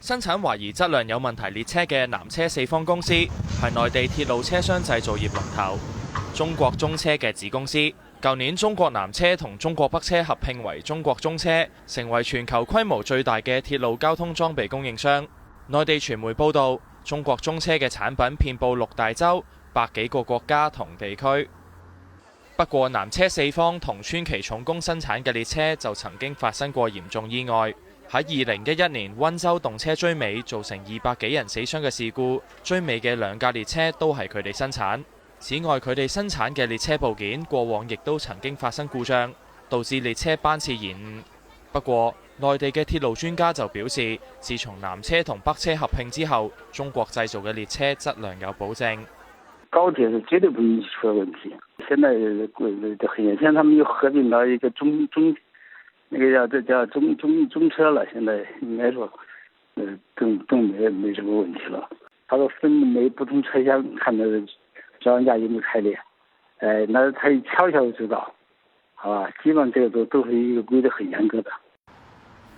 生產懷疑質量有問題列車嘅南車四方公司係內地鐵路車廂製造業龍頭中國中車嘅子公司。舊年中國南車同中國北車合併為中國中車，成為全球規模最大嘅鐵路交通裝備供應商。內地傳媒報道，中國中車嘅產品遍佈6大洲、100幾個國家同地區。不過南車四方同川崎重工生產嘅列車就曾經發生過嚴重意外。喺2011年溫州動車追尾，造成200幾人死傷嘅事故，追尾嘅2架列車都係佢哋生產。此外，佢哋生產嘅列車部件過往亦都曾經發生故障，導致列車班次延誤。不過，內地嘅鐵路專家就表示，自從南車同北車合併之後，中國製造嘅列車質量有保證。高鐵是絕對不允許出問題。現在很遠，現在他們又合併到一個中車了，現在應該說，更沒什麼問題了。他說分每不同車廂看的消防架有沒有開裂，那他一瞧就知道，好吧？基本上這個都是一個規得很嚴格的。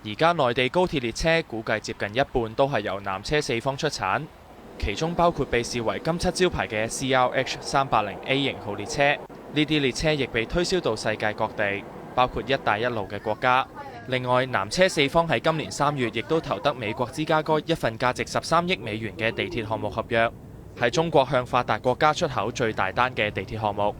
而家內地高鐵列車估計接近一半都係由南車四方出產，其中包括被視為金漆招牌嘅 CRH 380A 型號列車。呢啲列車亦被推銷到世界各地，包括一帶一路嘅國家。另外，南車四方喺今年3月亦都投得美國芝加哥一份價值13億美元嘅地鐵項目合約，係中國向發達國家出口最大單嘅地鐵項目。